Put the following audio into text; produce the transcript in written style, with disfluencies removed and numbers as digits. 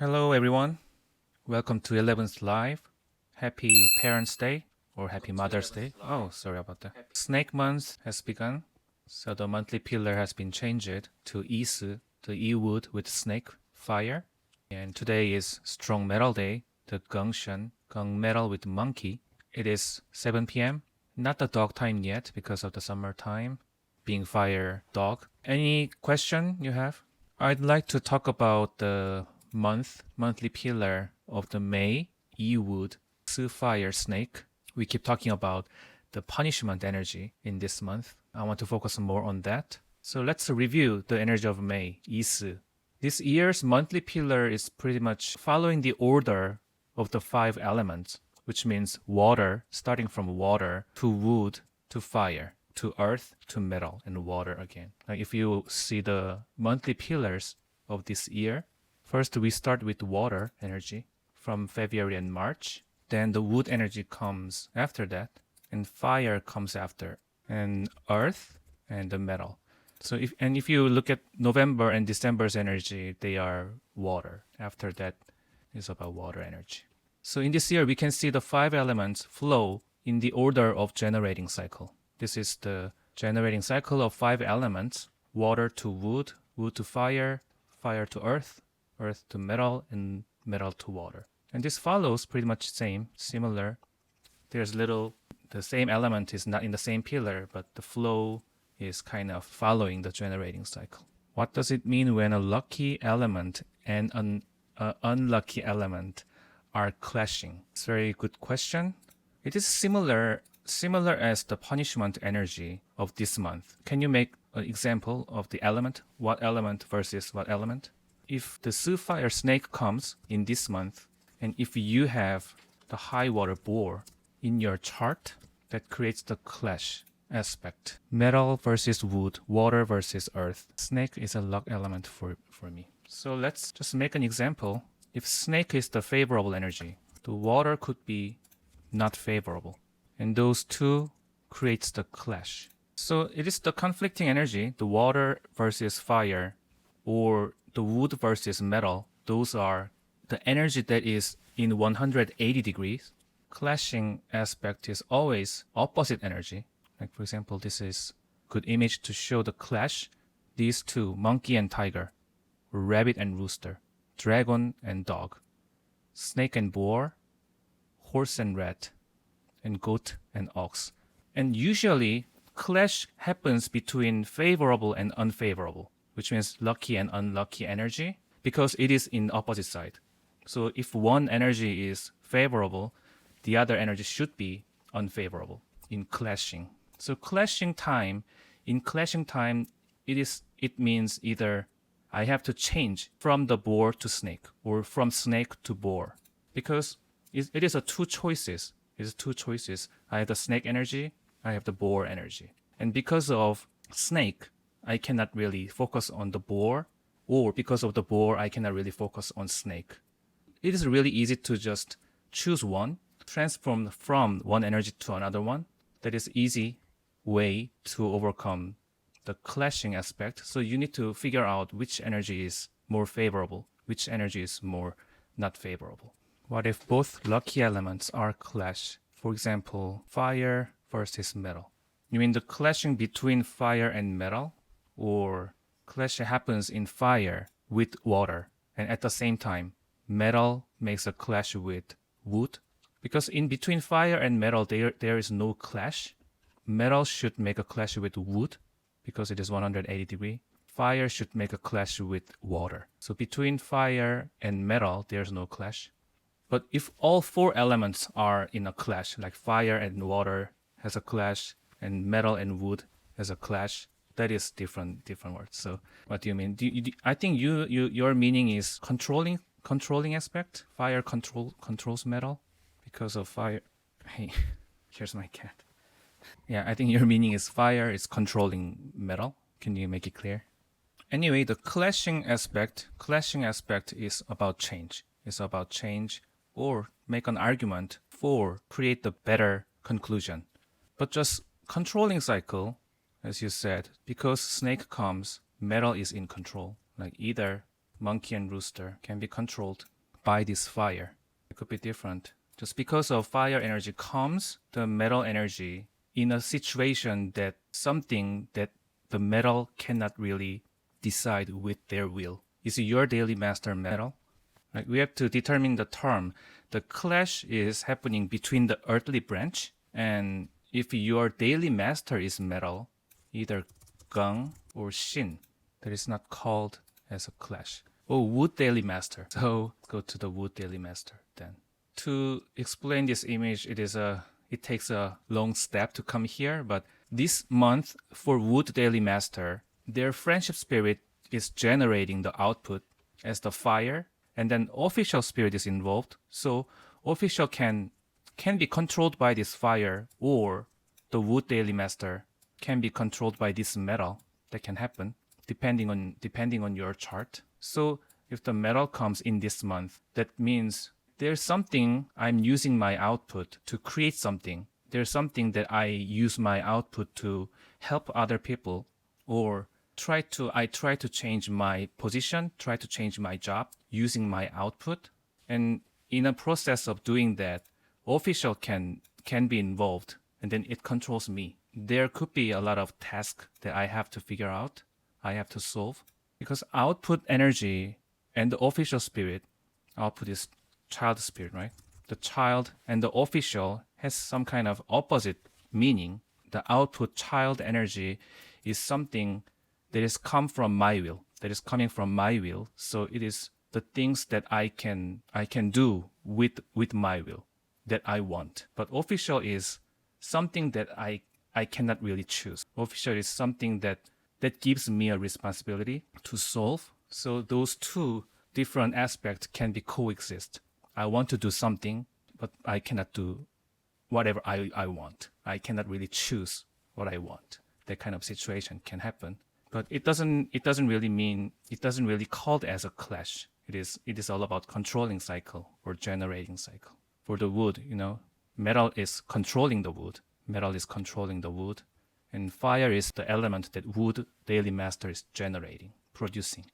Hello everyone. Welcome to 11th Live. Happy Parents' Day or Happy Mother's Day. Oh, sorry about that. Snake month has begun. So the monthly pillar has been changed to Isu, the E wood with snake, fire. And today is Strong Metal Day, the Gungshan, Gung Metal with monkey. It is 7 p.m. Not the dog time yet because of the summer time, being fire dog. Any question you have? I'd like to talk about the monthly pillar of the May, E wood, Su fire snake. We keep talking about the punishment energy in this month. I want to focus more on that. So let's review the energy of May, Isu. This year's monthly pillar is pretty much following the order of the 5 elements, which means water, starting from water to wood to fire to earth to metal and water again. Now, if you see the monthly pillars of this year, first we start with water energy from February and March. Then the wood energy comes after that, and fire comes after, and earth and the metal. So if you look at November and December's energy, they are water. After that is about water energy. So in this year, we can see the 5 elements flow in the order of generating cycle. This is the generating cycle of 5 elements: water to wood, wood to fire, fire to earth, earth to metal, and metal to water. And this follows pretty much similar. There's the same element is not in the same pillar, but the flow is kind of following the generating cycle. What does it mean when a lucky element and an unlucky element are clashing? It's a very good question. It is similar as the punishment energy of this month. Can you make an example of the element? What element versus what element? If the Su fire snake comes in this month, and if you have the high water boar in your chart, that creates the clash aspect. Metal versus wood, water versus earth. Snake is a luck element for me. So let's just make an example. If snake is the favorable energy, the water could be not favorable. And those two creates the clash. So it is the conflicting energy, the water versus fire, or the wood versus metal. Those are the energy that is in 180 degrees. Clashing aspect is always opposite energy. Like for example, this is good image to show the clash. These two, monkey and tiger, rabbit and rooster, dragon and dog, snake and boar, horse and rat, and goat and ox. And usually clash happens between favorable and unfavorable, which means lucky and unlucky energy, because it is in opposite side. So if one energy is favorable, the other energy should be unfavorable in clashing. So in clashing time, it means either I have to change from the boar to snake or from snake to boar, because it is two choices. It's 2 choices. I have the snake energy, I have the boar energy. And because of snake, I cannot really focus on the boar, or because of the boar, I cannot really focus on snake. It is really easy to just choose one, transform from one energy to another one. That is easy way to overcome the clashing aspect. So you need to figure out which energy is more favorable, which energy is more not favorable. What if both lucky elements are clash? For example, fire versus metal. You mean the clashing between fire and metal? Or clash happens in fire with water, and at the same time, metal makes a clash with wood? Because in between fire and metal, there is no clash. Metal should make a clash with wood because it is 180 degree. Fire should make a clash with water. So between fire and metal, there's no clash. But if all 4 elements are in a clash, like fire and water has a clash, and metal and wood has a clash, that is different words. So what do you mean? I think your meaning is controlling aspect. Fire controls metal because of fire. Hey, here's my cat. Yeah, I think your meaning is fire is controlling metal. Can you make it clear? Anyway, the clashing aspect is about change. It's about change or make an argument for create the better conclusion. But just controlling cycle, as you said, because snake comes, metal is in control. Like either monkey and rooster can be controlled by this fire. It could be different. Just because of fire energy comes the metal energy in a situation that something that the metal cannot really decide with their will. Is your daily master metal? Like we have to determine the term. The clash is happening between the earthly branch, and if your daily master is metal, either gung or shin, that is not called as a clash. Oh, wood daily master. So go to the wood daily master then. To explain this image, it takes a long step to come here, but this month for wood daily master, their friendship spirit is generating the output as the fire, and then official spirit is involved. So official can be controlled by this fire, or the wood daily master can be controlled by this metal. That can happen depending on your chart. So if the metal comes in this month, that means there's something I'm using my output to create something. There's something that I use my output to help other people, or I try to change my position, try to change my job using my output. And in a process of doing that, official can be involved, and then it controls me. There could be a lot of tasks that I have to figure out, I have to solve, because output energy and the official spirit, output is child spirit, right? The child and the official has some kind of opposite meaning. The output child energy is something that is come from my will, that is coming from my will. So it is the things that I can do with my will that I want. But official is something that I cannot really choose. Official is something that gives me a responsibility to solve. So those two different aspects can be coexist. I want to do something, but I cannot do whatever I want. I cannot really choose what I want. That kind of situation can happen. But it doesn't really called as a clash. It is all about controlling cycle or generating cycle. For the wood, metal is controlling the wood. Metal is controlling the wood. And fire is the element that wood daily master is generating, producing.